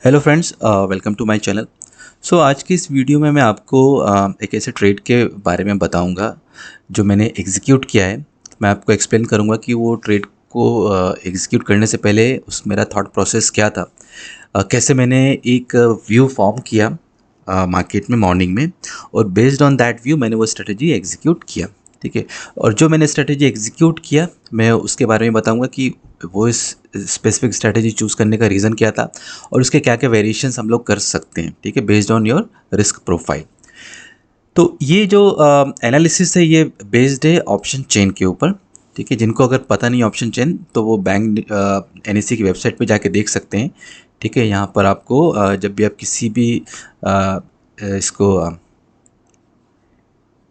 Hello friends, welcome to my channel. So आज की इस वीडियो में मैं आपको एक ऐसे ट्रेड के बारे में बताऊंगा जो मैंने एग्जीक्यूट किया है। मैं आपको एक्सप्लेन करूंगा कि वो ट्रेड को एग्जीक्यूट करने से पहले उस मेरा थॉट प्रोसेस क्या था। कैसे मैंने एक व्यू फॉर्म किया मार्केट में मॉर्निंग में, और बेस्ड ऑन दैट व्यू मैंने वो स्ट्रेटजी एग्जीक्यूट किया। ठीक है। और जो मैंने स्ट्रेटजी एग्जीक्यूट किया मैं उसके बारे में बताऊंगा कि वो इस स्पेसिफिक स्ट्रेटजी चूज़ करने का रीज़न क्या था और उसके क्या क्या वेरिएशंस हम लोग कर सकते हैं। ठीक है, based on your risk profile. तो ये जो एनालिसिस है ये बेस्ड है ऑप्शन चेन के ऊपर। ठीक है, जिनको अगर पता नहीं ऑप्शन चेन तो वो बैंक एनएससी की वेबसाइट पे जाके देख सकते हैं। ठीक है, यहाँ पर आपको जब भी आप किसी भी इसको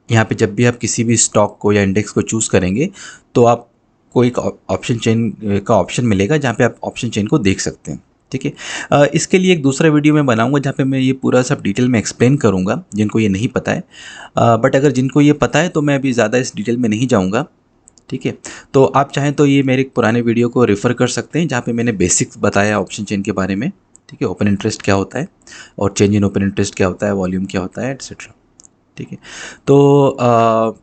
यहाँ पे जब भी आप किसी भी स्टॉक को या इंडेक्स को चूज़ करेंगे तो आपको एक ऑप्शन चेन का ऑप्शन मिलेगा जहाँ पे आप ऑप्शन चेन को देख सकते हैं। ठीक है। इसके लिए एक दूसरा वीडियो मैं बनाऊंगा जहाँ पे मैं ये पूरा सब डिटेल में एक्सप्लेन करूँगा जिनको ये नहीं पता है। बट अगर जिनको ये पता है तो मैं अभी ज़्यादा इस डिटेल में नहीं जाऊँगा। ठीक है। तो आप चाहें तो ये मेरे एक पुराने वीडियो को रेफ़र कर सकते हैं जहाँ पे मैंने बेसिक्स बताया ऑप्शन चेन के बारे में। ठीक है, ओपन इंटरेस्ट क्या होता है और चेंज इन ओपन इंटरेस्ट क्या होता है, वॉल्यूम क्या होता है, एट्सेट्रा। ठीक है। तो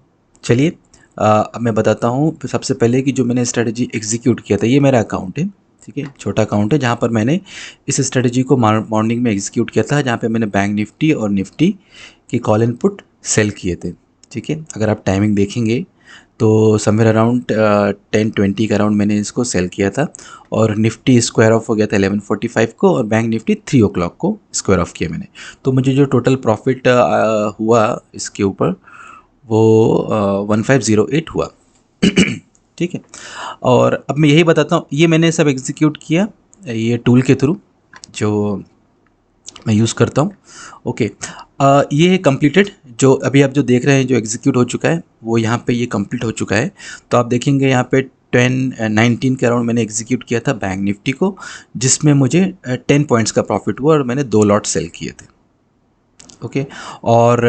चलिए अब मैं बताता हूँ सबसे पहले कि जो मैंने स्ट्रेटजी एग्जीक्यूट किया था, ये मेरा अकाउंट है। ठीक है, छोटा अकाउंट है जहाँ पर मैंने इस स्ट्रेटजी को मॉर्निंग में एग्जीक्यूट किया था, जहाँ पे मैंने बैंक निफ्टी और निफ्टी की कॉल एंड पुट सेल किए थे। ठीक है, अगर आप टाइमिंग देखेंगे तो समवेयर अराउंड 10:20 के अराउंड मैंने इसको सेल किया था, और निफ्टी स्क्वायर ऑफ हो गया था 11:45 को, और बैंक निफ्टी 3 o'clock को स्क्वायर ऑफ किया मैंने। तो मुझे जो टोटल प्रॉफिट हुआ इसके ऊपर वो 1508 हुआ। ठीक है। और अब मैं यही बताता हूँ, ये मैंने सब एग्जीक्यूट किया ये टूल के थ्रू जो मैं यूज़ करता हूँ। ओके। ये है कंप्लीटेड, जो अभी आप जो देख रहे हैं जो एग्जीक्यूट हो चुका है वो यहाँ पे ये कंप्लीट हो चुका है। तो आप देखेंगे यहाँ पे 10-19 के अराउंड मैंने एग्जीक्यूट किया था बैंक निफ्टी को, जिसमें मुझे 10 पॉइंट्स का प्रॉफिट हुआ और मैंने 2 लॉट सेल किए थे। ओके। और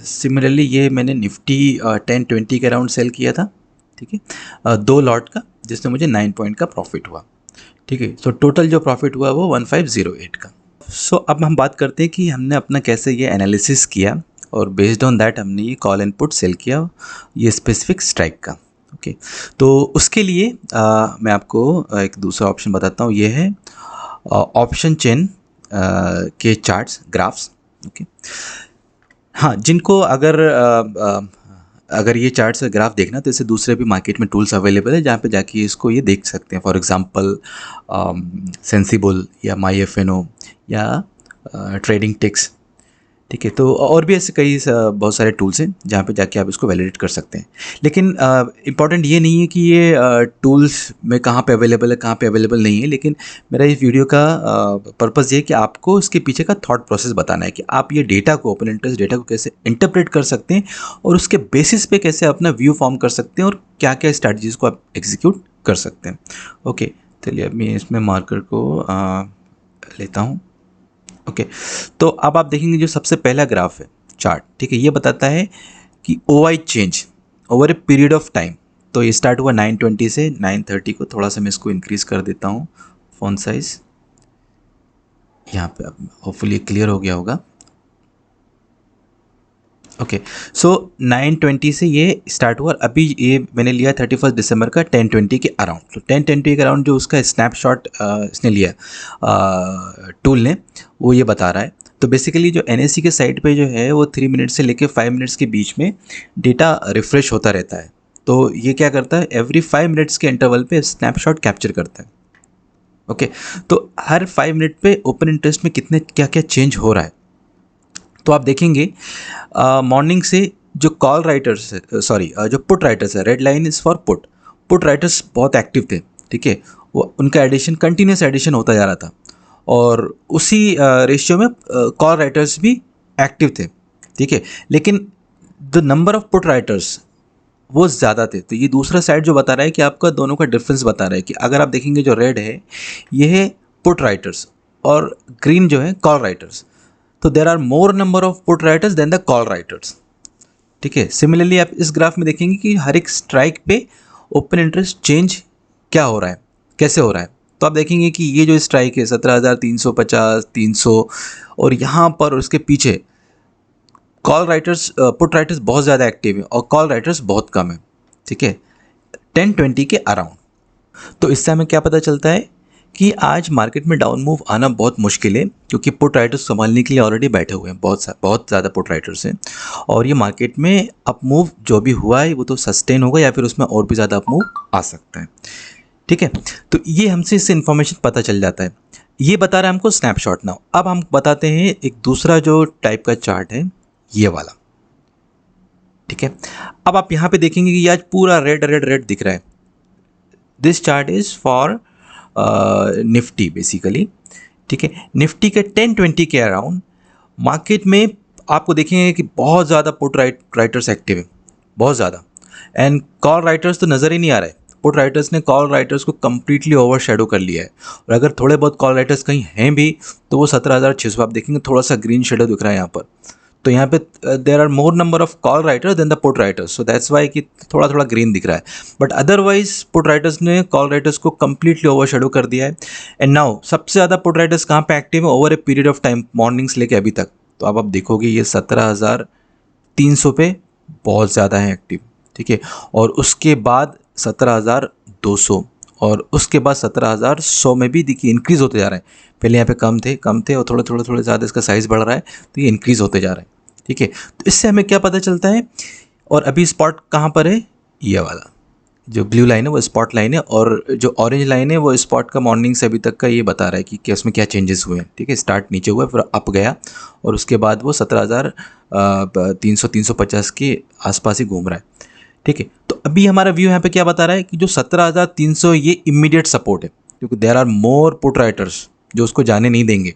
सिमिलरली ये मैंने निफ्टी 10-20 के अराउंड सेल किया था। ठीक है, 2 लॉट का, जिसमें मुझे 9 पॉइंट का प्रॉफिट हुआ। ठीक है, सो टोटल जो प्रॉफिट हुआ वो 1508 का। सो अब हम बात करते हैं कि हमने अपना कैसे ये एनालिसिस किया और बेस्ड ऑन दैट हमने ये कॉल एंड पुट सेल किया ये स्पेसिफिक स्ट्राइक का। ओके। तो उसके लिए मैं आपको एक दूसरा ऑप्शन बताता हूँ, ये है ऑप्शन चेन के चार्ट्स, ग्राफ्स। ओके। हाँ, जिनको अगर ये चार्ट्स ग्राफ देखना तो इससे दूसरे भी मार्केट में टूल्स अवेलेबल है जहाँ पे जाके इसको ये देख सकते हैं। फॉर एग्जांपल सेंसिबल या माई एफ एन ओ या ट्रेडिंग टिक्स। ठीक है, तो और भी ऐसे कई बहुत सारे टूल्स हैं जहाँ पे जाके आप इसको वैलिडेट कर सकते हैं। लेकिन इम्पॉर्टेंट ये नहीं है कि ये टूल्स में कहाँ पे अवेलेबल है कहाँ पे अवेलेबल नहीं है, लेकिन मेरा इस वीडियो का पर्पज़ ये है कि आपको इसके पीछे का थॉट प्रोसेस बताना है कि आप ये डेटा को, ओपन इंटरेस्ट डेटा को कैसे इंटरप्रेट कर सकते हैं और उसके बेसिस पे कैसे अपना व्यू फॉर्म कर सकते हैं और क्या क्या स्ट्रैटेजीज़ को आप एग्जीक्यूट कर सकते हैं। ओके, चलिए अब मैं इसमें मार्कर को लेता हूँ। ओके। तो अब आप देखेंगे जो सबसे पहला ग्राफ है चार्ट, ठीक है, ये बताता है कि O I change over a period of time. तो ये स्टार्ट हुआ 9:20 से 9:30 को। थोड़ा सा मैं इसको इंक्रीज़ कर देता हूँ फ़ॉन्ट साइज़, यहाँ पे अब होपफुली क्लियर हो गया होगा। ओके। सो 9:20 से ये स्टार्ट हुआ। अभी ये मैंने लिया 31 दिसंबर का 10:20 के अराउंड। तो 10:20 के अराउंड जो उसका स्नैपशॉट इसने लिया टूल ने, वो ये बता रहा है। तो बेसिकली जो एन के साइट पे जो है वो 3 मिनट से लेके 5 मिनट्स के बीच में डेटा रिफ्रेश होता रहता है। तो ये क्या करता है, एवरी 5 मिनट्स के इंटरवल पे स्नैपशॉट कैप्चर करता है। ओके। तो हर 5 मिनट पे ओपन इंटरेस्ट में कितने क्या क्या चेंज हो रहा है। तो आप देखेंगे मॉर्निंग से जो कॉल राइटर्स है, सॉरी जो पुट राइटर्स है, red line is for put. Put writers बहुत एक्टिव थे। ठीक है, वो उनका एडिशन, कंटिन्यूस एडिशन होता जा रहा था, और उसी रेशियो में कॉल राइटर्स भी एक्टिव थे। ठीक है, लेकिन the number of put writers वो ज़्यादा थे। तो ये दूसरा साइड जो बता रहा है कि आपका दोनों का डिफरेंस बता रहा है कि अगर आप देखेंगे जो रेड है ये है पुट राइटर्स और ग्रीन जो है कॉल राइटर्स। तो there are more number of put writers than the call writers. ठीक है, सिमिलरली आप इस ग्राफ में देखेंगे कि हर एक स्ट्राइक पे ओपन इंटरेस्ट चेंज क्या हो रहा है, कैसे हो रहा है। तो आप देखेंगे कि ये जो स्ट्राइक है 17,350, 300 और यहाँ पर उसके पीछे कॉल राइटर्स, पुट राइटर्स बहुत ज़्यादा एक्टिव है और कॉल राइटर्स बहुत कम है, ठीक है, 10-20 के अराउंड। तो इससे हमें क्या पता चलता है कि आज मार्केट में डाउन मूव आना बहुत मुश्किल है, क्योंकि पुट राइटर्स संभालने के लिए ऑलरेडी बैठे हुए हैं, बहुत ज़्यादा पुट राइटर्स हैं। और ये मार्केट में अप मूव जो भी हुआ है वो तो सस्टेन होगा या फिर उसमें और भी ज़्यादा अप मूव आ सकता है, ठीक है। तो ये हमसे इससे इन्फॉर्मेशन पता चल जाता है। ये बता रहा है हमको स्नैपशॉट नाउ। अब हम बताते हैं एक दूसरा जो टाइप का चार्ट है, ये वाला, ठीक है। अब आप यहाँ पे देखेंगे कि आज पूरा रेड रेड रेड दिख रहा है। This chart is for Nifty basically, ठीक है। निफ्टी के 10-20 के अराउंड मार्केट में आपको देखेंगे कि बहुत ज़्यादा पुट राइटर्स एक्टिव है, बहुत ज़्यादा, एंड कॉल राइटर्स तो नज़र ही नहीं आ रहा है। पुट राइटर्स ने कॉल राइटर्स को कम्प्लीटली ओवर शेडो कर लिया है, और अगर थोड़े बहुत कॉल राइटर्स कहीं हैं भी तो वो 17,600, आप देखेंगे थोड़ा सा ग्रीन शेडो दिख रहा है यहाँ पर। तो यहाँ पे there are more number of call writers than the put writers, so that's why कि थोड़ा थोड़ा ग्रीन दिख रहा है। बट अदरवाइज पुट राइटर्स ने कॉल राइटर्स को कम्प्लीटली ओवर शेडो कर दिया है। एंड नाउ सबसे ज़्यादा पुट राइटर्स कहाँ पे एक्टिव है over a period of time, morning से लेके अभी तक, तो अब आप देखोगे ये 17,300 पे बहुत ज़्यादा है एक्टिव, ठीक है। और उसके बाद 17,200 और उसके बाद 17,100 में भी देखिए इंक्रीज़ होते जा रहे हैं। पहले यहाँ पे कम थे और थोड़े थोड़े थोड़े ज़्यादा इसका साइज़ बढ़ रहा है, तो ये इंक्रीज़ होते जा रहे हैं, ठीक है। तो इससे हमें क्या पता चलता है, और अभी स्पॉट कहाँ पर है, ये वाला जो ब्लू लाइन है वो स्पॉट लाइन है, और जो ऑरेंज लाइन है वो स्पॉट का मॉर्निंग से अभी तक का ये बता रहा है कि उसमें क्या चेंजेस हुए हैं, ठीक है। स्टार्ट नीचे हुआ, फिर अप गया, और उसके बाद वो 17,350 के आसपास ही घूम रहा है, ठीक है। तो अभी हमारा व्यू यहाँ पे क्या बता रहा है कि जो 17,300 ये इमीडिएट सपोर्ट है, क्योंकि there are more put writers जो उसको जाने नहीं देंगे।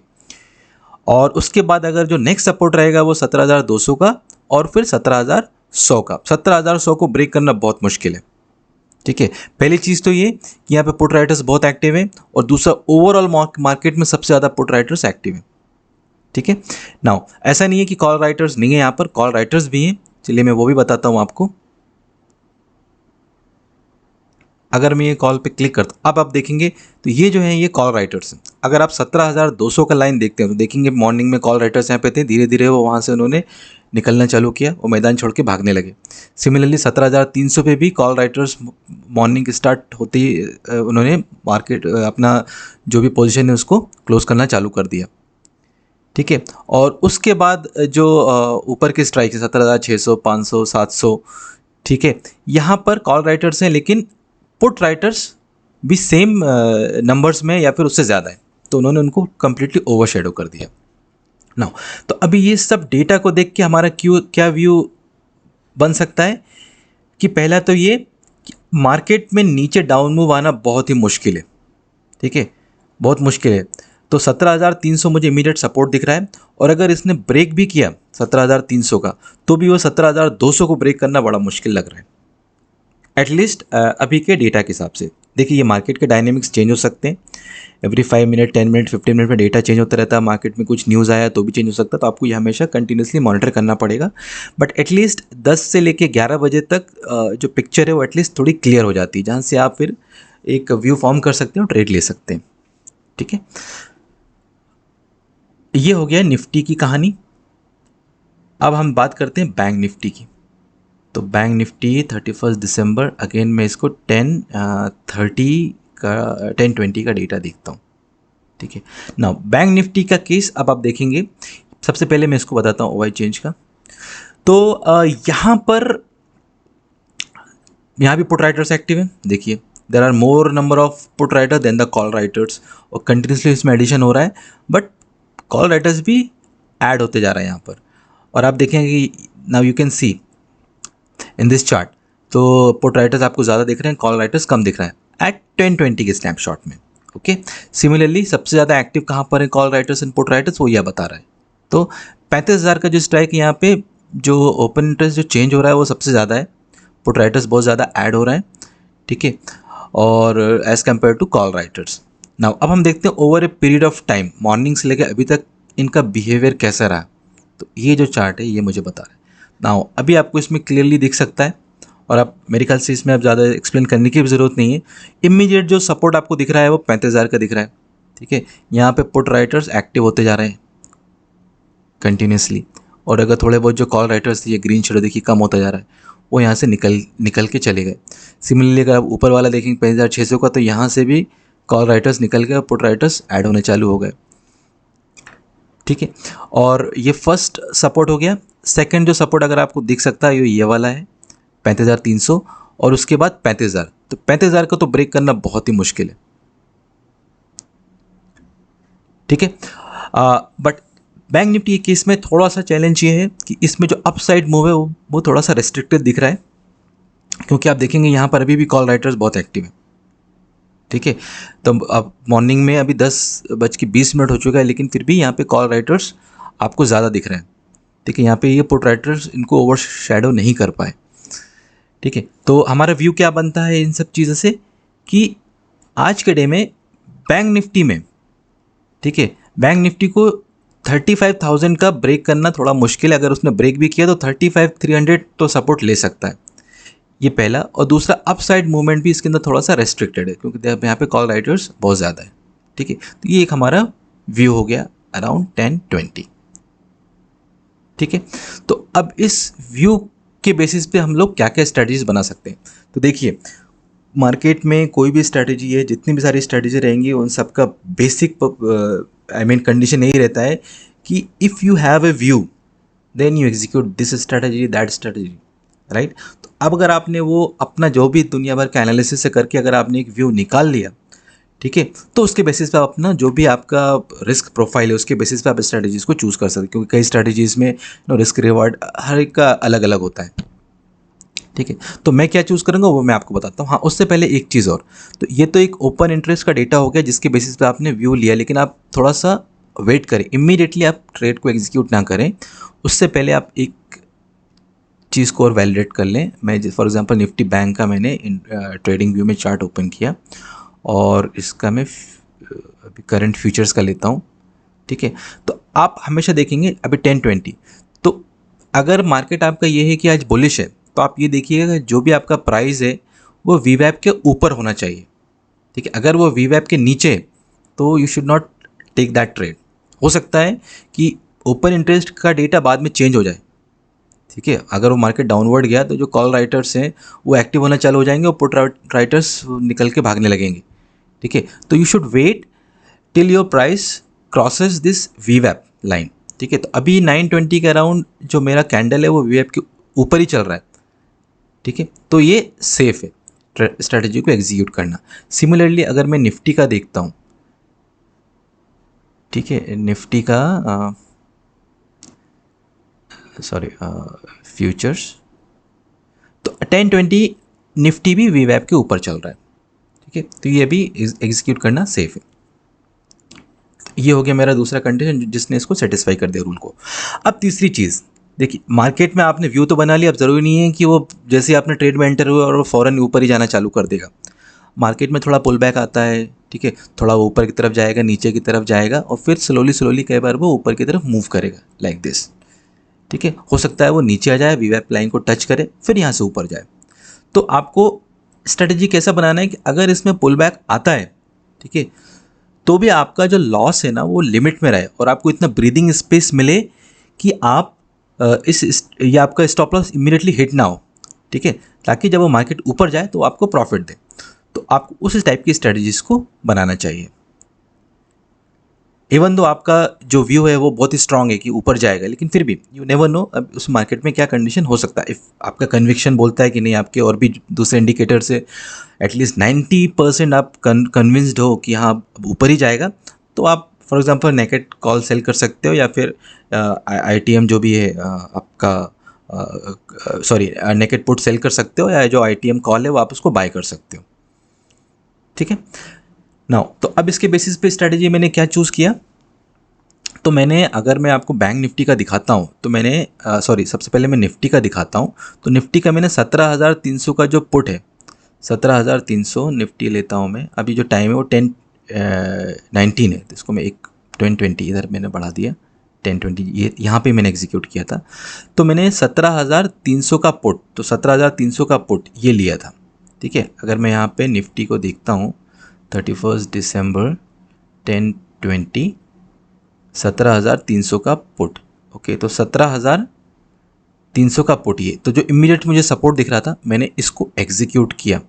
और उसके बाद अगर जो नेक्स्ट सपोर्ट रहेगा वो 17,200 का, और फिर 17,100 का। 17,100 को ब्रेक करना बहुत मुश्किल है, ठीक है। पहली चीज़ तो ये कि यहाँ पे पुट राइटर्स बहुत एक्टिव है, और दूसरा ओवरऑल मार्केट में सबसे ज़्यादा पुट राइटर्स एक्टिव है, ठीक है। नाउ ऐसा नहीं है कि कॉल राइटर्स नहीं है, यहाँ पर कॉल राइटर्स भी हैं, चलिए मैं वो भी बताता हूँ आपको। अगर मैं ये कॉल पे क्लिक करता हूँ, अब आप देखेंगे तो ये जो है ये कॉल राइटर्स हैं। अगर आप 17,200 का लाइन देखते हैं तो देखेंगे मॉर्निंग में कॉल राइटर्स यहाँ पे थे, धीरे धीरे वो वहाँ से उन्होंने निकलना चालू किया, वो मैदान छोड़ के भागने लगे। सिमिलरली 17,300 पे भी कॉल राइटर्स मॉर्निंग स्टार्ट होते ही उन्होंने मार्केट अपना जो भी पोजीशन है उसको क्लोज करना चालू कर दिया, ठीक है। और उसके बाद जो ऊपर के स्ट्राइक है 17,600, 500, 700, ठीक है, यहाँ पर कॉल राइटर्स हैं, लेकिन पुट राइटर्स भी सेम नंबर्स में या फिर उससे ज़्यादा है, तो उन्होंने उनको कम्प्लीटली ओवर शेडो कर दिया। नाउ तो अभी ये सब डेटा को देख के हमारा क्या व्यू बन सकता है कि पहला तो ये कि मार्केट में नीचे डाउन मूव आना बहुत ही मुश्किल है, ठीक है, बहुत मुश्किल है। तो 17,300 मुझे इमीडिएट सपोर्ट दिख रहा है, और अगर इसने ब्रेक भी किया 17,300 का, तो भी वो 17,200 को ब्रेक करना बड़ा मुश्किल लग रहा है, एटलीस्ट अभी के डेटा के हिसाब से। देखिए ये मार्केट के डायनेमिक्स चेंज हो सकते हैं, एवरी 5 मिनट, 10 मिनट, 15 मिनट में डेटा चेंज होता रहता है। मार्केट में कुछ न्यूज़ आया तो भी चेंज हो सकता है, तो आपको ये हमेशा कंटिन्यूसली मॉनिटर करना पड़ेगा। बट एटलीस्ट 10 से लेके 11 बजे तक जो पिक्चर है वो एटलीस्ट थोड़ी क्लियर हो जाती है, जहाँ से आप फिर एक व्यू फॉर्म कर सकते हैं और ट्रेड ले सकते हैं, ठीक है। ये हो गया निफ्टी की कहानी। अब हम बात करते हैं बैंक निफ्टी की। तो बैंक निफ्टी 31 दिसंबर, अगेन मैं इसको 10:20 का डेटा देखता हूँ, ठीक है। नाउ बैंक निफ्टी का केस अब आप देखेंगे, सबसे पहले मैं इसको बताता हूँ ओवाई चेंज का। तो यहाँ भी पुट राइटर्स एक्टिव हैं, देखिए there are more number of put writer than the call writers, और कंटिन्यूसली इसमें एडिशन हो रहा है, बट कॉल राइटर्स भी ऐड होते जा रहे हैं यहाँ पर। और आप देखेंगे कि now you can see in this chart, तो पुट राइटर्स आपको ज़्यादा दिख रहे हैं, कॉल राइटर्स कम दिख रहा है एट 10-20 के स्नैपशॉट में, ओके। सिमिलरली सबसे ज़्यादा एक्टिव कहाँ पर है call writers and put writers, वो यह बता रहा है। तो 35,000 का जो स्ट्राइक यहाँ पे जो ओपन इंटरेस्ट जो चेंज हो रहा है वो सबसे ज़्यादा है, पुट राइटर्स बहुत ज़्यादा ऐड हो रहे हैं, ठीक है, और as compare to call writers. Now अब हम देखते हैं over a period of time, morning से लेकर अभी तक इनका बिहेवियर कैसा रहा। तो ये जो चार्ट है ये मुझे बता रहा है। नाउ अभी आपको इसमें क्लियरली दिख सकता है और आप मेरे ख्याल से इसमें अब ज़्यादा एक्सप्लेन करने की भी ज़रूरत नहीं है। इमीडिएट जो सपोर्ट आपको दिख रहा है वो 35,000 का दिख रहा है, ठीक है। यहाँ पे पुट राइटर्स एक्टिव होते जा रहे हैं कंटिन्यूसली, और अगर थोड़े बहुत जो कॉल राइटर्स थे, ये ग्रीन शेडो देखिए कम होता जा रहा है, वो यहाँ से निकल के चले गए। सिमिलरली अगर आप ऊपर वाला देखेंगे 35,600 का, तो यहाँ से भी कॉल राइटर्स निकल गए और पुट राइटर्स ऐड होने चालू हो गए, ठीक है। और ये फर्स्ट सपोर्ट हो गया। सेकंड जो सपोर्ट अगर आपको दिख सकता है ये वाला है 35,300, और उसके बाद 35,000। तो 35,000 को तो ब्रेक करना बहुत ही मुश्किल है, ठीक है। बट बैंक निफ्टी के केस में थोड़ा सा चैलेंज ये है कि इसमें जो अपसाइड मूव है वो थोड़ा सा रेस्ट्रिक्टेड दिख रहा है, क्योंकि आप देखेंगे यहाँ पर अभी भी कॉल राइटर्स बहुत एक्टिव हैं, ठीक है। तो अब मॉर्निंग में अभी 10:20 हो चुका है, लेकिन फिर भी यहाँ पे कॉल राइटर्स आपको ज़्यादा दिख रहे हैं, ठीक है। यहाँ पे ये पुट राइटर्स इनको ओवर शैडो नहीं कर पाए, ठीक है। तो हमारा व्यू क्या बनता है इन सब चीज़ों से कि आज के डे में बैंक निफ्टी में, ठीक है, बैंक निफ्टी को 35,000 का ब्रेक करना थोड़ा मुश्किल है। अगर उसने ब्रेक भी किया तो 35,300 तो सपोर्ट ले सकता है, ये पहला। और दूसरा अपसाइड मूवमेंट भी इसके अंदर थोड़ा सा रेस्ट्रिक्टेड है, क्योंकि यहाँ पे कॉल राइटर्स बहुत ज़्यादा है, ठीक है। तो ये एक हमारा व्यू हो गया अराउंड 10-20, ठीक है। तो अब इस व्यू के बेसिस पे हम लोग क्या क्या स्ट्रैटेजीज बना सकते हैं। तो देखिए, मार्केट में कोई भी स्ट्रैटेजी है, जितनी भी सारी स्ट्रैटेजी रहेंगी, उन सब का बेसिक कंडीशन यही रहता है कि if you have a view then you execute this strategy that strategy, right. तो अब अगर आपने वो अपना जो भी दुनिया भर का एनालिसिस से करके अगर आपने एक व्यू निकाल लिया, ठीक है, तो उसके बेसिस पे आप अपना जो भी आपका रिस्क प्रोफाइल है उसके बेसिस पे आप स्ट्रैटेजीज को चूज़ कर सकते हैं, क्योंकि कई स्ट्रैटेजीज में रिस्क रिवॉर्ड हर एक का अलग अलग होता है, ठीक है। तो मैं क्या चूज़ करूँगा वो मैं आपको बताता हूँ। हाँ, उससे पहले एक चीज़ और, तो ये तो एक ओपन इंटरेस्ट का डेटा हो गया जिसके बेसिस पे आपने व्यू लिया, लेकिन आप थोड़ा सा वेट करें, इमीडिएटली आप ट्रेड को एग्जीक्यूट ना करें। उससे पहले आप एक चीज़ को और वैलिडेट कर लें। मैं फॉर एग्जांपल निफ्टी बैंक का मैंने ट्रेडिंग व्यू में चार्ट ओपन किया, और इसका मैं अभी करंट फ्यूचर्स का लेता हूँ, ठीक है। तो आप हमेशा देखेंगे अभी 10-20, तो अगर मार्केट आपका ये है कि आज बुलिश है, तो आप ये देखिएगा जो भी आपका प्राइस है वो वीवैप के ऊपर होना चाहिए, ठीक है। अगर वो वीवैप के नीचे, तो you should not take that trade. हो सकता है कि ओपन इंटरेस्ट का डेटा बाद में चेंज हो जाए, ठीक है। अगर वो मार्केट डाउनवर्ड गया तो जो कॉल राइटर्स हैं वो एक्टिव होना चालू हो जाएंगे और पुट राइटर्स निकल के भागने लगेंगे, ठीक है। तो you should wait till your price crosses this वीवैप लाइन, ठीक है। तो अभी 920 के अराउंड जो मेरा कैंडल है वो वीवैप के ऊपर ही चल रहा है, ठीक है। तो ये सेफ है स्ट्रैटेजी को एग्जीक्यूट करना। सिमिलरली अगर मैं निफ्टी का देखता हूँ, ठीक है, निफ्टी का फ्यूचर्स, तो 10-20 निफ्टी भी वीवैप के ऊपर चल रहा है, ठीक है। तो ये भी एग्जीक्यूट करना सेफ है। ये हो गया मेरा दूसरा कंडीशन जिसने इसको सेटिस्फाई कर दिया रूल को। अब तीसरी चीज़ देखिए, मार्केट में आपने व्यू तो बना लिया, अब ज़रूरी नहीं है कि वो जैसे आपने ट्रेड में एंटर हुआ और वो फ़ौरन ऊपर ही जाना चालू कर देगा। मार्केट में थोड़ा पुल बैक आता है, ठीक है, थोड़ा वो ऊपर की तरफ जाएगा, नीचे की तरफ जाएगा, और फिर स्लोली कई बार वो ऊपर की तरफ मूव करेगा लाइक दिस, ठीक है। हो सकता है वो नीचे आ जाए, वीवैप लाइन को टच करे, फिर यहाँ से ऊपर जाए। तो आपको स्ट्रेटजी कैसा बनाना है कि अगर इसमें पुल बैक आता है, ठीक है, तो भी आपका जो लॉस है ना वो लिमिट में रहे और आपको इतना ब्रीदिंग स्पेस मिले कि आप ये आपका स्टॉप लॉस इमीडिएटली हिट ना हो, ठीक है, ताकि जब वो मार्केट ऊपर जाए तो आपको प्रॉफिट दे। तो आपको उस टाइप की स्ट्रेटजीज को बनाना चाहिए। इवन दो आपका जो व्यू है वो बहुत ही स्ट्रांग है कि ऊपर जाएगा, लेकिन फिर भी यू नेवर नो अब उस मार्केट में क्या कंडीशन हो सकता है। इफ़ आपका कन्विक्शन बोलता है कि नहीं, आपके और भी दूसरे इंडिकेटर से एटलीस्ट 90% आप कन्विंस्ड हो कि हाँ ऊपर ही जाएगा, तो आप for example naked call sell कर सकते हो, या फिर ITM जो भी है आपका नेकेड पुट सेल कर सकते हो, या जो ITM कॉल है वो आप उसको बाय कर सकते हो, ठीक है। नाउ तो अब इसके बेसिस पे स्ट्रैटेजी मैंने क्या चूज़ किया, तो मैंने, अगर मैं आपको बैंक निफ्टी का दिखाता हूँ तो मैंने सबसे पहले मैं निफ्टी का दिखाता हूँ। तो निफ्टी का मैंने 17,300 का जो पुट है, 17,300 निफ्टी लेता हूँ मैं। अभी जो टाइम है वो 10:19 है, तो इसको मैं एक 10:20 इधर मैंने बढ़ा दिया 1020 ये यहाँ पे मैंने एग्जीक्यूट किया था। तो मैंने 17,300 का पुट, तो 17,300 का पुट ये लिया था। ठीक है, अगर मैं यहाँ पे निफ्टी को देखता हूँ 31 दिसंबर 1020 17,300 का पुट। ओके, तो 17,300 का पुट ये, तो जो इमीडिएट मुझे सपोर्ट दिख रहा था मैंने इसको एग्जीक्यूट किया।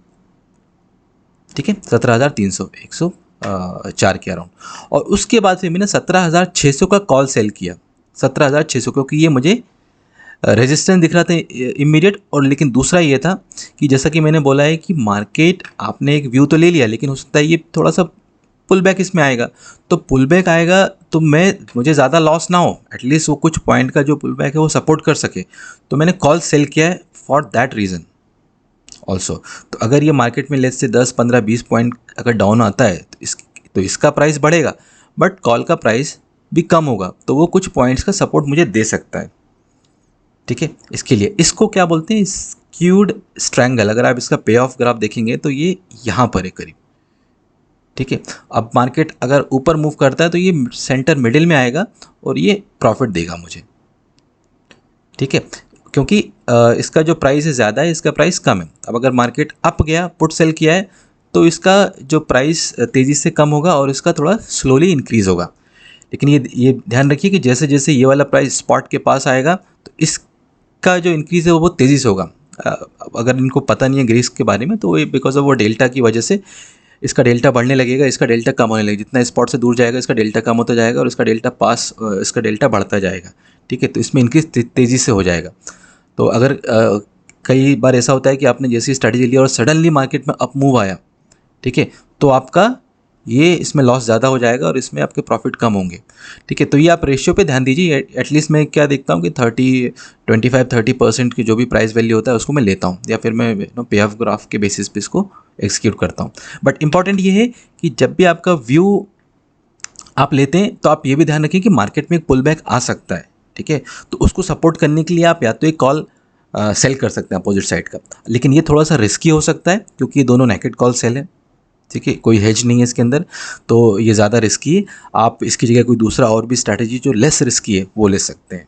ठीक है, 17,300 104 के अराउंड। और उसके बाद फिर मैंने 17,600 का कॉल सेल किया, 17,600, क्योंकि ये मुझे रेजिस्टेंस दिख रहा था इमीडिएट। और लेकिन दूसरा ये था कि जैसा कि मैंने बोला है कि मार्केट आपने एक व्यू तो ले लिया, लेकिन हो सकता है ये थोड़ा सा पुल बैक इसमें आएगा। तो पुल बैक आएगा तो मुझे ज़्यादा लॉस ना हो, एटलीस्ट वो कुछ पॉइंट का जो पुल बैक है वो सपोर्ट कर सके। तो मैंने कॉल सेल किया है फॉर दैट रीज़न ऑल्सो। तो अगर ये मार्केट में लेट्स से 10, 15, 20 पॉइंट अगर डाउन आता है तो इसका प्राइस बढ़ेगा, बट कॉल का प्राइस भी कम होगा, तो वो कुछ पॉइंट्स का सपोर्ट मुझे दे सकता है। ठीक है, इसके लिए इसको क्या बोलते हैं, स्क्यूड स्ट्रैंगल। अगर आप इसका पे ऑफ ग्राफ देखेंगे तो ये यहाँ पर है करीब। ठीक है, अब मार्केट अगर ऊपर मूव करता है तो ये सेंटर मिडिल में आएगा और ये प्रॉफिट देगा मुझे। ठीक है, क्योंकि इसका जो प्राइस है ज़्यादा है, इसका प्राइस कम है। अब अगर मार्केट अप गया, पुट सेल किया है, तो इसका जो प्राइस तेज़ी से कम होगा और इसका थोड़ा स्लोली इंक्रीज़ होगा। लेकिन ये ध्यान रखिए कि जैसे जैसे ये वाला प्राइस स्पॉट के पास आएगा तो इसका जो इंक्रीज़ है वो बहुत तेज़ी से होगा। अगर इनको पता नहीं है ग्रीस के बारे में, तो ये बिकॉज ऑफ वो डेल्टा की वजह से इसका डेल्टा बढ़ने लगेगा, इसका डेल्टा कम होने लगेगा। जितना स्पॉट से दूर जाएगा इसका डेल्टा कम होता जाएगा और इसका डेल्टा बढ़ता जाएगा। ठीक है, तो इसमें इंक्रीज तेज़ी से हो जाएगा। तो अगर कई बार ऐसा होता है कि आपने जैसी स्ट्रैटेजी लिया और सडनली मार्केट में अप मूव आया, ठीक है, तो आपका ये इसमें लॉस ज़्यादा हो जाएगा और इसमें आपके प्रॉफिट कम होंगे। ठीक है, तो ये आप रेशियो पे ध्यान दीजिए। एटलीस्ट मैं क्या देखता हूँ कि 25-30% की जो भी प्राइस वैल्यू होता है उसको मैं लेता हूँ, या फिर मैं पे ऑफ ग्राफ के बेसिस पे इसको एग्जीक्यूट करता हूँ। बट इंपॉर्टेंट ये है कि जब भी आपका व्यू आप लेते हैं तो आप ये भी ध्यान रखें कि मार्केट में एक पुल बैक आ सकता है। ठीक है, तो उसको सपोर्ट करने के लिए आप या तो एक कॉल सेल कर सकते हैं अपोजिट साइड का, लेकिन ये थोड़ा सा रिस्की हो सकता है क्योंकि ये दोनों नेकेड कॉल सेल है। ठीक है, कोई हेज नहीं है इसके अंदर, तो ये ज़्यादा रिस्की है। आप इसकी जगह कोई दूसरा और भी स्ट्रैटेजी जो लेस रिस्की है वो ले सकते हैं।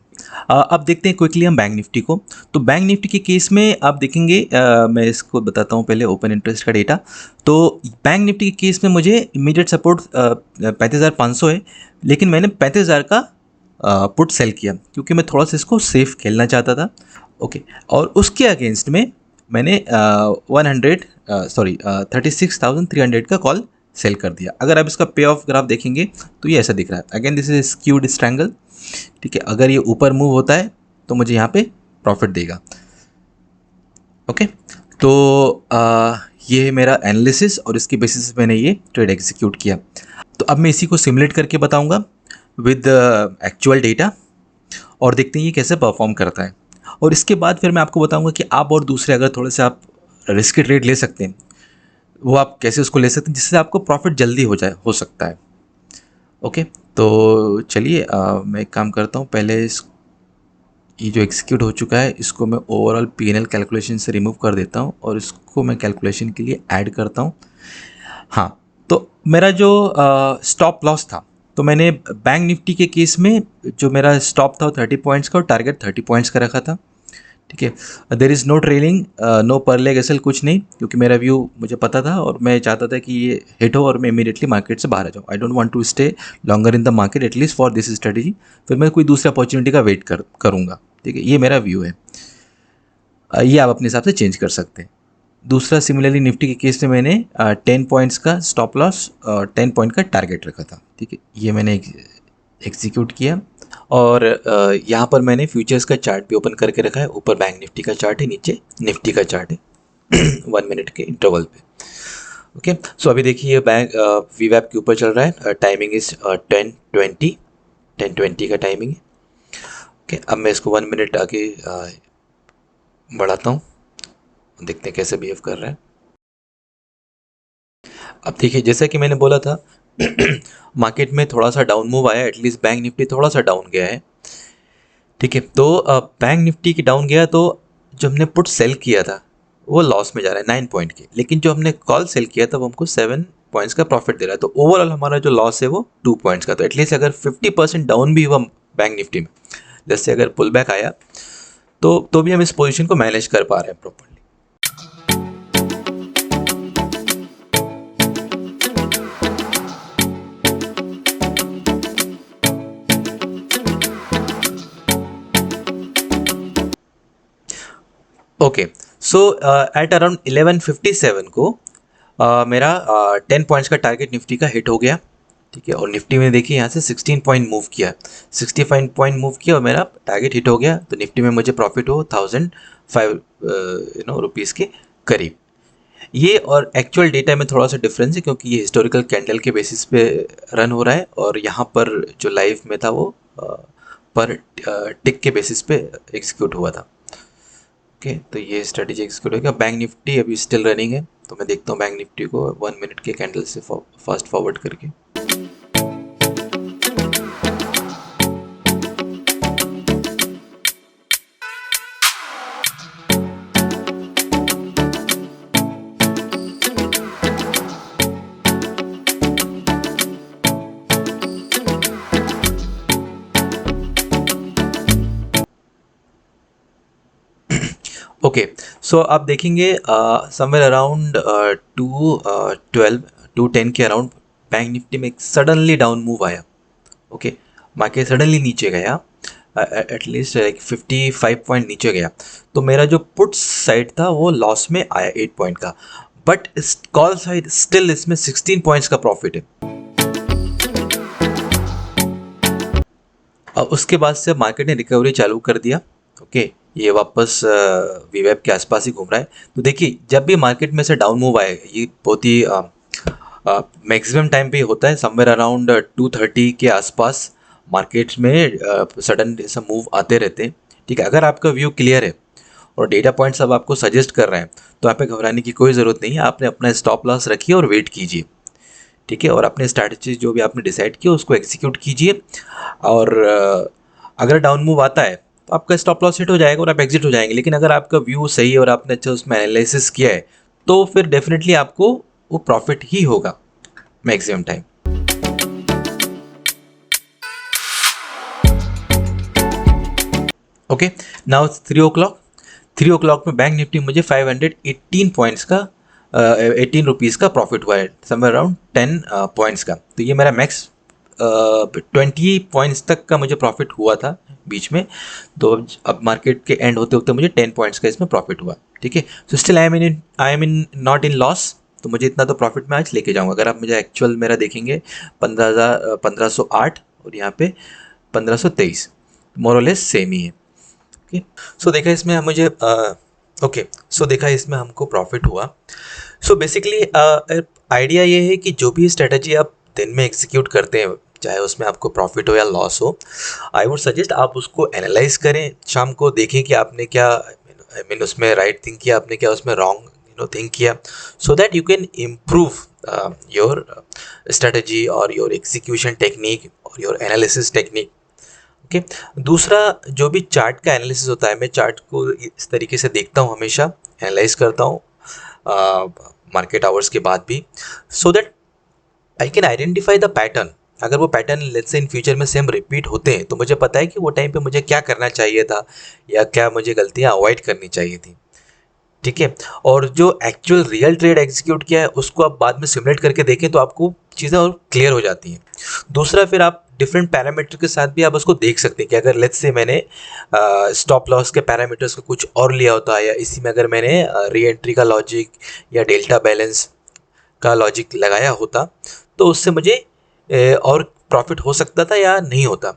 अब देखते हैं क्विकली हम बैंक निफ्टी को। तो बैंक निफ्टी के केस में आप देखेंगे, मैं इसको बताता हूँ पहले ओपन इंटरेस्ट का डेटा। तो बैंक निफ्टी के केस में मुझे इमीडिएट सपोर्ट 35,500 है, लेकिन मैंने 35,000 का पुट सेल किया क्योंकि मैं थोड़ा सा इसको सेफ खेलना चाहता था। ओके, और उसके अगेंस्ट में मैंने 36,300 का कॉल सेल कर दिया। अगर आप इसका पे ऑफ ग्राफ देखेंगे तो ये ऐसा दिख रहा है। Again this is skewed strangle. ठीक है, अगर ये ऊपर मूव होता है तो मुझे यहाँ पे प्रॉफिट देगा। ओके, तो ये है मेरा एनालिसिस और इसके बेसिस पे मैंने ये ट्रेड एग्जीक्यूट किया। तो अब मैं इसी को सिमुलेट करके बताऊंगा विद एक्चुअल डेटा और देखते हैं ये कैसे परफॉर्म करता है। और इसके बाद फिर मैं आपको बताऊंगा कि आप और दूसरे अगर थोड़े से आप रिस्की ट्रेड ले सकते हैं, वो आप कैसे उसको ले सकते हैं जिससे आपको प्रॉफिट जल्दी हो सकता है। ओके, तो चलिए मैं एक काम करता हूँ, पहले ये जो एग्जीक्यूट हो चुका है इसको मैं ओवरऑल P&L कैलकुलेशन से रिमूव कर देता हूँ और इसको मैं कैलकुलेशन के लिए ऐड करता हूँ। हाँ, तो मेरा जो स्टॉप लॉस था, तो मैंने बैंक निफ्टी के केस में जो मेरा स्टॉप था 30 पॉइंट्स का और टारगेट 30 पॉइंट्स का रखा था। ठीक है, there is no trailing, no per leg SL, कुछ नहीं, क्योंकि मेरा व्यू मुझे पता था और मैं चाहता था कि ये हिट हो और मैं इमीडिएटली मार्केट से बाहर आ जाऊँ। I don't want to stay longer in the market at least for this strategy. फिर मैं कोई दूसरी अपॉर्चुनिटी का वेट करूँगा। ठीक है, ये मेरा व्यू है। ये आप अपने हिसाब से चेंज कर सकते हैं। दूसरा सिमिलरली निफ्टी के केस में मैंने 10 पॉइंट्स का स्टॉप लॉस और 10 पॉइंट का टारगेट रखा था। ठीक है, ये मैंने एग्जीक्यूट किया और यहाँ पर मैंने फ्यूचर्स का चार्ट भी ओपन करके रखा है। ऊपर बैंक निफ्टी का चार्ट है, नीचे निफ्टी का चार्ट है 1 मिनट के इंटरवल पे। ओके, सो अभी देखिए बैंक वीवैप के ऊपर चल रहा है। टाइमिंग इज 10:20 का टाइमिंग है। ओके, अब मैं इसको 1 मिनट आगे बढ़ाता हूँ, देखते हैं कैसे बिहेव कर रहा है। अब देखिए, जैसा कि मैंने बोला था मार्केट में थोड़ा सा डाउन मूव आया, एटलीस्ट बैंक निफ्टी थोड़ा सा डाउन गया है। ठीक है, तो बैंक निफ्टी की डाउन गया तो जो हमने पुट सेल किया था वो लॉस में जा रहा है 9 पॉइंट के, लेकिन जो हमने कॉल सेल किया था वो हमको 7 पॉइंट्स का प्रॉफिट दे रहा है। तो ओवरऑल हमारा जो लॉस है वो 2 पॉइंट्स का। तो एटलीस्ट अगर 50% डाउन भी हुआ बैंक निफ्टी में। जैसे अगर पुल बैक आया तो भी हम इस पोजीशन को मैनेज कर पा रहे हैं properly. Okay, so at around 11:57 को मेरा 10 पॉइंट्स का टारगेट निफ्टी का हिट हो गया, ठीक है। और निफ्टी में देखिए यहाँ से 16 पॉइंट मूव किया, 65 पॉइंट मूव किया और मेरा टारगेट हिट हो गया। तो निफ्टी में मुझे प्रॉफिट हो 1005 रुपीज़ के करीब। ये और एक्चुअल डेटा में थोड़ा सा डिफरेंस है, क्योंकि ये हिस्टोरिकल कैंडल के बेसिस पे रन हो रहा है और यहाँ पर जो लाइव में था वो पर टिक के बेसिस पे एग्जीक्यूट हुआ था। ओके, तो ये स्ट्रेटेजी एग्जीक्यूट हो गया। बैंक निफ्टी अभी स्टिल रनिंग है, तो मैं देखता हूँ बैंक निफ्टी को 1 मिनट के कैंडल से फास्ट फॉरवर्ड करके। ओके, सो आप देखेंगे समवेयर अराउंड 2:10 के अराउंड बैंक निफ्टी में एक सडनली डाउन मूव आया। ओके, मार्केट सडनली नीचे गया, एटलीस्ट लाइक 55 पॉइंट नीचे गया। तो मेरा जो पुट साइड था वो लॉस में आया 8 पॉइंट का, बट कॉल साइड स्टिल इसमें 16 पॉइंट्स का प्रॉफिट है। उसके बाद से मार्केट ने रिकवरी चालू कर दिया। ओके, ये वापस वीवेब के आसपास ही घूम रहा है। तो देखिए, जब भी मार्केट में से डाउन मूव आए, ये बहुत ही मैक्सिमम टाइम पे होता है, समवेयर अराउंड 2:30 के आसपास मार्केट में सडन ऐसा मूव आते रहते हैं, ठीक है। अगर आपका व्यू क्लियर है और डेटा पॉइंट्स अब आपको सजेस्ट कर रहे हैं, तो यहाँ पे घबराने की कोई ज़रूरत नहीं है। आपने अपना स्टॉप लॉस रखिए और वेट कीजिए, ठीक है। और अपने स्ट्रैटेजी जो भी आपने डिसाइड किया उसको एग्जीक्यूट कीजिए। और अगर डाउन मूव आता है तो आपका स्टॉप लॉस हिट हो जाएगा और आप एग्जिट हो जाएंगे। लेकिन अगर आपका व्यू सही है और आपने अच्छा उसमें एनालिसिस किया है, तो फिर डेफिनेटली आपको वो प्रॉफिट ही होगा maximum time. Okay, now 3 o'clock में बैंक निफ्टी मुझे 518 पॉइंट्स का 18 रुपीज़ का प्रॉफिट हुआ है, समवेयर अराउंड 10 पॉइंट्स का। तो ये मेरा मैक्स 20 पॉइंट्स तक का मुझे प्रॉफिट हुआ था बीच में। तो अब मार्केट के एंड होते होते मुझे 10 पॉइंट्स का इसमें प्रॉफिट हुआ, ठीक है। So still I am in not in loss. तो मुझे इतना तो प्रॉफिट मैं आज लेके जाऊँगा। अगर आप मुझे एक्चुअल मेरा देखेंगे 1508 और यहाँ पे 1523, मोरलेस सेम ही है। ओके, सो देखा इसमें मुझे देखा इसमें हमको प्रॉफिट हुआ। सो बेसिकली आइडिया ये है कि जो भी स्ट्रेटजी आप दिन में एग्जीक्यूट करते हैं, चाहे उसमें आपको प्रॉफिट हो या लॉस हो, आई वुड सजेस्ट आप उसको एनालाइज करें, शाम को देखें कि आपने क्या उसमें राइट थिंक किया, आपने क्या उसमें रॉन्ग थिंक किया, so that you can improve your strategy और योर एग्जीक्यूशन टेक्निक और योर एनालिसिस टेक्निक। ओके, दूसरा जो भी चार्ट का एनालिसिस होता है, मैं चार्ट को इस तरीके से देखता हूँ, हमेशा एनालाइज करता हूँ मार्केट आवर्स के बाद भी, so that I can identify the pattern. अगर वो pattern let's say in future में सेम रिपीट होते हैं, तो मुझे पता है कि वो टाइम पे मुझे क्या करना चाहिए था या क्या मुझे गलतियाँ अवॉइड करनी चाहिए थी, ठीक है। और जो एक्चुअल रियल ट्रेड एग्जीक्यूट किया है उसको आप बाद में सिमुलेट करके देखें तो आपको चीज़ें और क्लियर हो जाती हैं। दूसरा, फिर आप डिफरेंट पैरामीटर के साथ भी आप उसको देख सकते हैं कि अगर लेट्स से मैंने स्टॉप लॉस के पैरामीटर्स को कुछ और लिया होता है, या इसी में अगर मैंने री एंट्री का लॉजिक या डेल्टा बैलेंस का लॉजिक लगाया होता, तो उससे मुझे और प्रॉफिट हो सकता था या नहीं होता।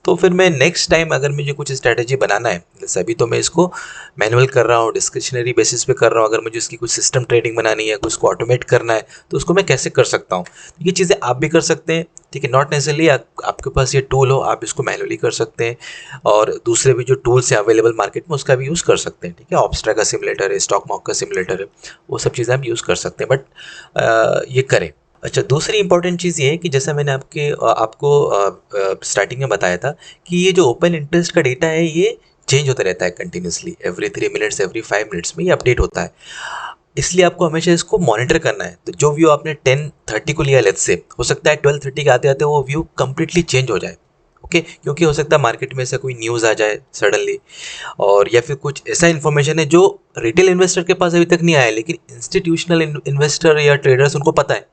तो फिर मैं नेक्स्ट टाइम अगर मुझे कुछ स्ट्रैटेजी बनाना है, जैसे अभी तो मैं इसको मैनुअल कर रहा हूँ, डिस्क्रिशनरी बेसिस पे कर रहा हूँ, अगर मुझे इसकी कुछ सिस्टम ट्रेडिंग बनानी है, कुछ को ऑटोमेट करना है, तो उसको मैं कैसे कर सकता हूँ। ये चीज़ें आप भी कर सकते हैं, ठीक है। नॉट नेसेसरली आपके पास ये टूल हो, आप इसको मैनुअली कर सकते हैं, और दूसरे भी जो टूल्स हैं अवेलेबल मार्केट में उसका भी यूज़ कर सकते हैं, ठीक है। ऑब्स्ट्रा का सिमुलेटर है, स्टॉक मार्क का सिमुलेटर है, वो सब चीज़ें आप यूज़ कर सकते हैं, बट ये करें। अच्छा, दूसरी इंपॉर्टेंट चीज़ ये है कि जैसा मैंने आपको स्टार्टिंग में बताया था कि ये जो ओपन इंटरेस्ट का डेटा है ये चेंज होता रहता है continuously, every 3 minutes every 5 minutes में ये अपडेट होता है। इसलिए आपको हमेशा इसको मॉनिटर करना है। तो जो व्यू आपने 10:30 को लिया लेट्स से, हो सकता है 12:30 के आते आते वो व्यू कम्प्लीटली चेंज हो जाए। ओके, क्योंकि हो सकता है मार्केट में ऐसा कोई न्यूज़ आ जाए सडनली, और या फिर कुछ ऐसा इन्फॉर्मेशन है जो रिटेल इन्वेस्टर के पास अभी तक नहीं आया है, लेकिन इंस्टीट्यूशनल इन्वेस्टर या ट्रेडर्स उनको पता है,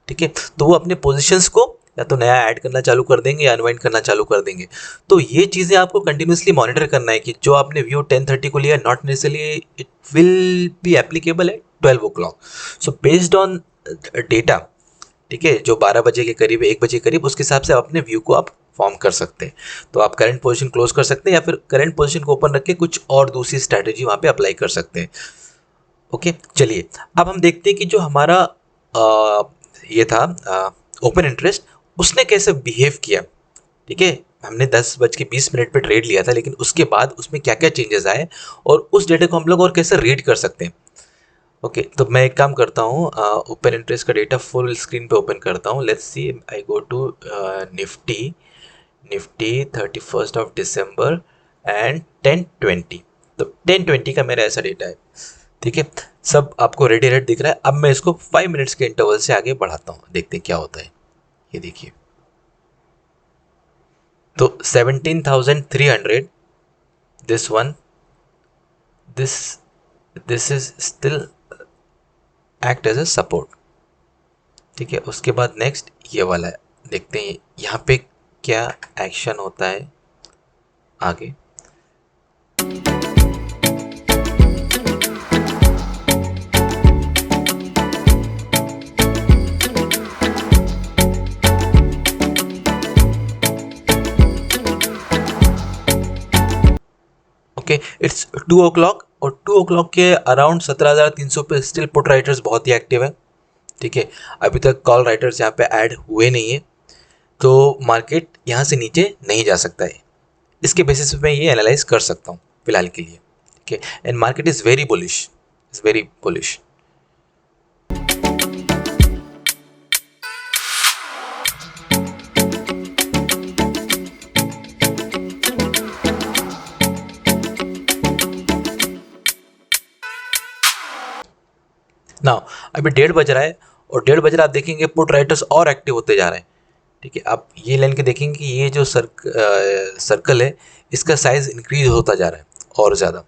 ठीक है, तो वो अपने पोजीशंस को या तो नया ऐड करना चालू कर देंगे या अनवाइंड करना चालू कर देंगे। तो ये चीज़ें आपको कंटिन्यूसली मॉनिटर करना है कि जो आपने व्यू 10:30 को लिया, not necessarily it will be applicable at 12 o'clock. So based on data, ठीक है, जो 12 बजे के करीब, 1 बजे के करीब, उसके हिसाब से अपने व्यू को आप फॉर्म कर सकते हैं। तो आप करंट पोजीशन क्लोज कर सकते हैं या फिर करंट पोजीशन को ओपन रख के कुछ और दूसरी स्ट्रैटेजी वहाँ पे अप्लाई कर सकते हैं। ओके, चलिए अब हम देखते हैं कि जो हमारा ये था ओपन इंटरेस्ट, उसने कैसे बिहेव किया। ठीक है, हमने 10:20 पे ट्रेड लिया था, लेकिन उसके बाद उसमें क्या क्या चेंजेस आए और उस डेटा को हम लोग और कैसे रीड कर सकते हैं। ओके, तो मैं एक काम करता हूँ, ओपन इंटरेस्ट का डेटा फुल स्क्रीन पे ओपन करता हूँ। Let's see, I go to Nifty 31 December and 10:20। तो 10:20 का मेरा ऐसा डेटा है, ठीक है, सब आपको रेडी रेड दिख रहा है। अब मैं इसको 5 मिनट्स के इंटरवल से आगे बढ़ाता हूँ, देखते हैं क्या होता है। ये देखिए, तो 17,300, this one, this is still act as a support, ठीक है। उसके बाद नेक्स्ट ये वाला है, देखते हैं यहाँ पे क्या एक्शन होता है आगे। ओके, इट्स 2 ओ क्लॉक और 2 ओ क्लॉक के अराउंड 17,300 पे स्टिल पुट राइटर्स बहुत ही एक्टिव है, ठीक है। अभी तक कॉल राइटर्स यहाँ पे ऐड हुए नहीं है, तो मार्केट यहाँ से नीचे नहीं जा सकता है। इसके बेसिस पे मैं ये एनालाइज कर सकता हूँ फिलहाल के लिए, ठीक है। And market is very bullish, is very bullish. Now अभी 1:30 बज रहा है और 1:30 बज रहा है, आप देखेंगे पुट राइटर्स और एक्टिव होते जा रहे हैं, ठीक है। आप ये लाइन के देखेंगे कि ये जो सर्कल है, इसका साइज इंक्रीज होता जा रहा है और ज़्यादा,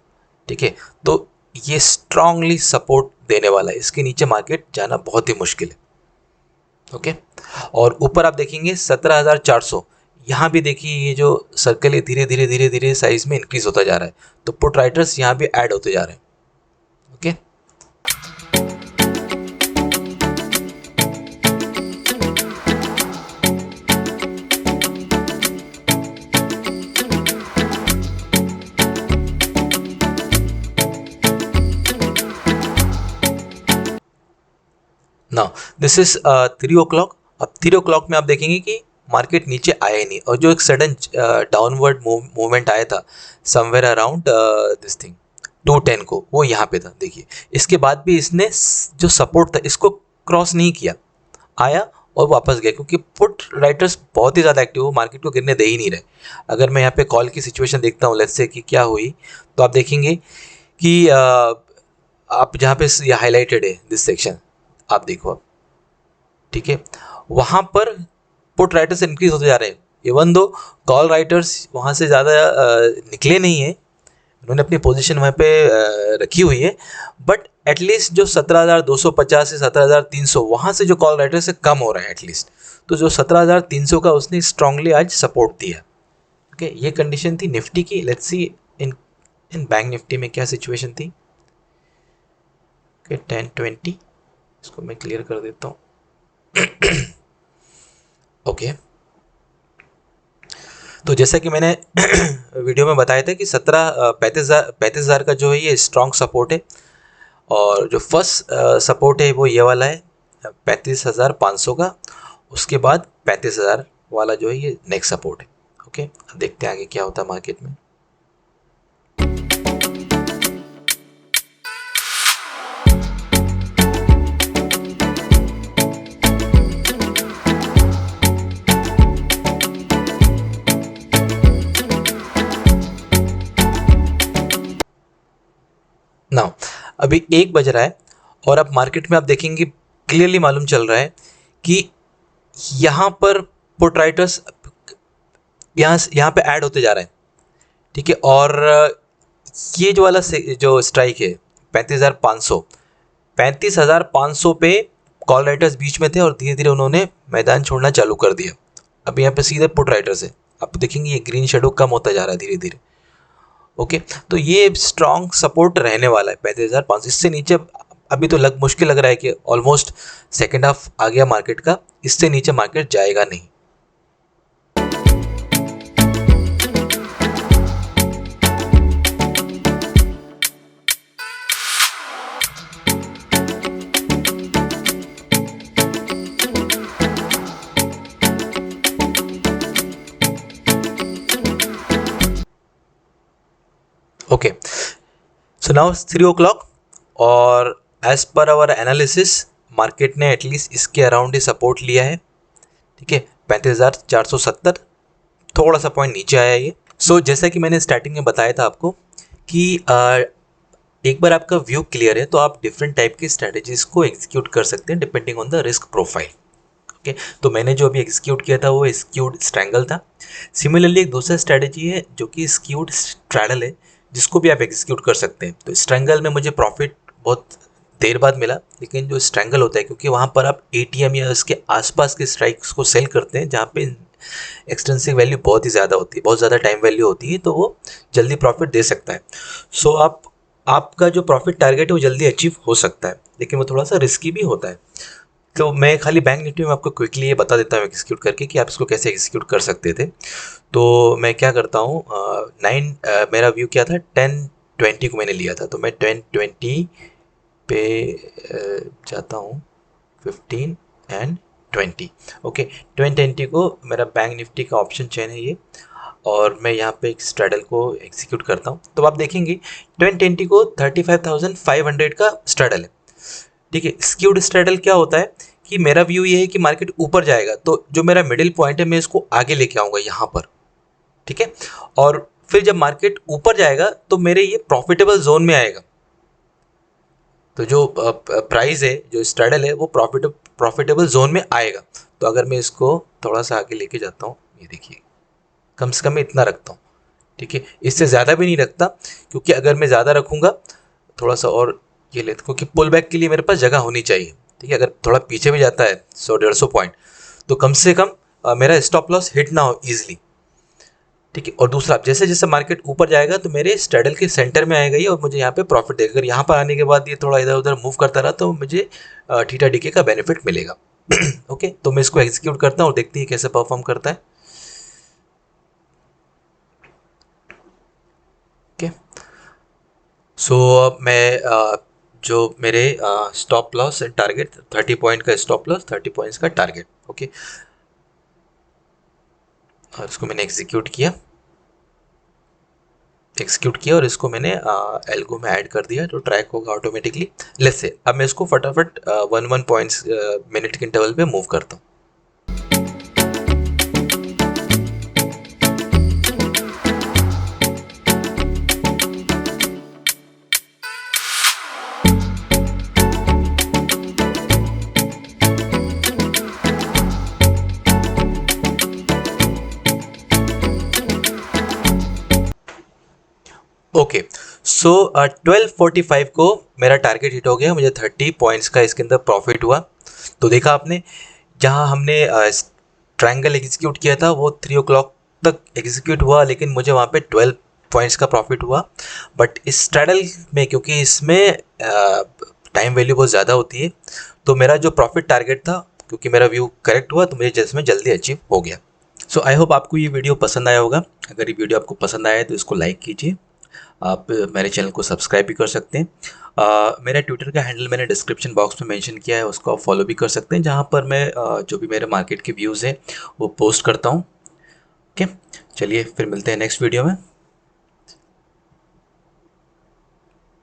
ठीक है। तो ये स्ट्रांगली सपोर्ट देने वाला है, इसके नीचे मार्केट जाना बहुत ही मुश्किल है, ओके। और ऊपर आप देखेंगे 17,400, यहाँ भी देखिए ये जो सर्कल है धीरे धीरे धीरे धीरे साइज में इंक्रीज होता जा रहा है, तो पुट राइटर्स यहाँ भी ऐड होते जा रहे हैं, okay. Now this is 3 o'clock. अब 3 ओ क्लॉक में आप देखेंगे कि मार्केट नीचे आया ही नहीं, और जो एक सडन डाउनवर्ड मूवमेंट आया था समवेयर अराउंड दिस थिंग 210 को, वो यहाँ पे था, देखिए। इसके बाद भी इसने जो सपोर्ट था इसको क्रॉस नहीं किया, आया और वापस गया, क्योंकि पुट राइटर्स बहुत ही ज़्यादा एक्टिव हो, मार्केट को गिरने दे ही नहीं रहे। अगर मैं यहाँ पे कॉल की सिचुएशन देखता हूँ, लेट्स से कि क्या हुई, तो आप देखेंगे कि आप जहाँ पे ये हाईलाइटेड है दिस सेक्शन, आप देखो अब, ठीक है, वहाँ पर पुट राइटर्स इंक्रीज होते जा रहे हैं। इवन दो कॉल राइटर्स वहाँ से ज़्यादा निकले नहीं है, उन्होंने अपनी पोजीशन वहाँ पे रखी हुई है, बट एटलीस्ट जो 17,250 से 17,300 वहाँ से जो कॉल राइटर्स से कम हो रहा है एटलीस्ट, तो जो 17,300 का उसने स्ट्रांगली आज सपोर्ट दिया, ओके। ये कंडीशन थी निफ्टी की। Let's see in bank Nifty में क्या सिचुएशन थी। ओके, 10:20, इसको मैं क्लियर कर देता हूँ। ओके, तो जैसा कि मैंने वीडियो में बताया था कि 35,000 का जो है ये स्ट्रॉन्ग सपोर्ट है, और जो फर्स्ट सपोर्ट है वो ये वाला है 35,500 का, उसके बाद 35,000 वाला जो है ये नेक्स्ट सपोर्ट है, ओके। अब देखते हैं आगे क्या होता है मार्केट में। नाउ अभी 1 बज रहा है और अब मार्केट में आप देखेंगे क्लियरली मालूम चल रहा है कि यहाँ पर पुट राइटर्स यहाँ पे ऐड होते जा रहे हैं, ठीक है। और ये जो वाला जो स्ट्राइक है 35,500 पे कॉल राइटर्स बीच में थे और धीरे धीरे उन्होंने मैदान छोड़ना चालू कर दिया। अब यहाँ पे सीधे पुट राइटर्स है, आप देखेंगे ये ग्रीन शेडो कम होता जा रहा है धीरे धीरे। ओके, तो ये स्ट्रॉन्ग सपोर्ट रहने वाला है 35,500। इससे नीचे अभी तो मुश्किल लग रहा है कि ऑलमोस्ट सेकेंड हाफ आ गया मार्केट का, इससे नीचे मार्केट जाएगा नहीं। ओके, सो नाउ 3 o'clock और as per our analysis market ने एटलीस्ट इसके अराउंड ही सपोर्ट लिया है, ठीक है। 35,470, थोड़ा सा पॉइंट नीचे आया ये। सो जैसा कि मैंने स्टार्टिंग में बताया था आपको कि एक बार आपका व्यू क्लियर है तो आप डिफरेंट टाइप की स्ट्रैटेजीज को एग्जीक्यूट कर सकते हैं depending on the risk profile. Okay, तो मैंने जो अभी एग्जीक्यूट किया था वो स्क्यूड स्ट्रैंगल था। सिमिलरली एक दूसरा स्ट्रैटेजी है जो कि स्क्यूड स्ट्रैडल है, जिसको भी आप एग्जीक्यूट कर सकते हैं। तो स्ट्रैंगल में मुझे प्रॉफिट बहुत देर बाद मिला, लेकिन जो स्ट्रैंगल होता है क्योंकि वहाँ पर आप एटीएम या उसके आसपास के स्ट्राइक्स को सेल करते हैं जहाँ पे एक्सटेंसिव वैल्यू बहुत ही ज़्यादा होती है, बहुत ज़्यादा टाइम वैल्यू होती है, तो वो जल्दी प्रॉफिट दे सकता है। सो आपका जो प्रॉफिट टारगेट है वो जल्दी अचीव हो सकता है, लेकिन वो थोड़ा सा रिस्की भी होता है। तो मैं खाली बैंक निफ्टी में आपको क्विकली ये बता देता हूँ एग्जीक्यूट करके कि आप इसको कैसे एग्जीक्यूट कर सकते थे। तो मैं क्या करता हूँ, मेरा व्यू क्या था, 10-20 को मैंने लिया था, तो मैं 10-20 पे जाता हूँ, 15 एंड 20। ओके, 10-20 को मेरा बैंक निफ्टी का ऑप्शन चेन है ये, और मैं यहाँ पे एक स्ट्रैडल को एग्जीक्यूट करता हूँ। तो आप देखेंगे 10-20 को 35,500 का स्ट्रैडल है, ठीक है। स्क्यूड स्ट्रैडल क्या होता है कि मेरा व्यू ये है कि मार्केट ऊपर जाएगा तो जो मेरा मिडिल पॉइंट है मैं इसको आगे लेके आऊँगा यहाँ पर, ठीक है। और फिर जब मार्केट ऊपर जाएगा तो मेरे ये प्रॉफिटेबल जोन में आएगा। तो जो प्राइस है, जो स्ट्रैडल है, वो प्रॉफिटेबल जोन में आएगा। तो अगर मैं इसको थोड़ा सा आगे लेके जाता हूँ, ये देखिए, कम से कम मैं इतना रखता हूँ, ठीक है। इससे ज़्यादा भी नहीं रखता, क्योंकि अगर मैं ज़्यादा रखूँगा थोड़ा सा और ये लेते, क्योंकि पुल बैक के लिए मेरे पास जगह होनी चाहिए, ठीक है। अगर थोड़ा पीछे भी जाता है 100-150 पॉइंट तो कम से कम मेरा स्टॉप लॉस हिट ना हो ईजिली, ठीक है। और दूसरा, जैसे जैसे मार्केट ऊपर जाएगा तो मेरे स्ट्रैडल के सेंटर में आएगा ये और मुझे यहाँ पे प्रॉफिट देगा। अगर यहाँ पर आने के बाद ये थोड़ा इधर उधर मूव करता रहा तो मुझे थीटा डीके का बेनिफिट मिलेगा। ओके, तो मैं इसको एग्जीक्यूट करता हूँ और देखते हैं कैसे परफॉर्म करता है। ओके, सो अब मैं जो मेरे stop loss and target, 30 point का स्टॉप लॉस, 30 पॉइंट्स का टारगेट, ओके, और इसको मैंने एग्जीक्यूट किया और इसको मैंने एल्गो में ऐड कर दिया, तो ट्रैक होगा ऑटोमेटिकली। लेट्स से अब मैं इसको फटाफट 1 पॉइंट्स मिनट के इंटरवल पे मूव करता हूँ। ओके, सो 12:45 को मेरा टारगेट हिट हो गया, मुझे 30 पॉइंट्स का इसके अंदर प्रॉफिट हुआ। तो देखा आपने, जहाँ हमने ट्रायंगल एग्जीक्यूट किया था वो 3 o'clock तक एग्जीक्यूट हुआ, लेकिन मुझे वहाँ पे 12 पॉइंट्स का प्रॉफिट हुआ। बट इस स्ट्रैडल में, क्योंकि इसमें टाइम वैल्यू बहुत ज़्यादा होती है, तो मेरा जो प्रॉफिट टारगेट था, क्योंकि मेरा व्यू करेक्ट हुआ, तो मुझे जिसमें जल्दी अचीव हो गया। सो आई होप आपको ये वीडियो पसंद आया होगा। अगर ये वीडियो आपको पसंद आया है तो इसको लाइक कीजिए। आप मेरे चैनल को सब्सक्राइब भी कर सकते हैं। मेरा ट्विटर का हैंडल मैंने डिस्क्रिप्शन बॉक्स में मेंशन किया है, उसको आप फॉलो भी कर सकते हैं, जहाँ पर मैं जो भी मेरे मार्केट के व्यूज़ हैं वो पोस्ट करता हूँ। ओके, चलिए फिर मिलते हैं नेक्स्ट वीडियो में।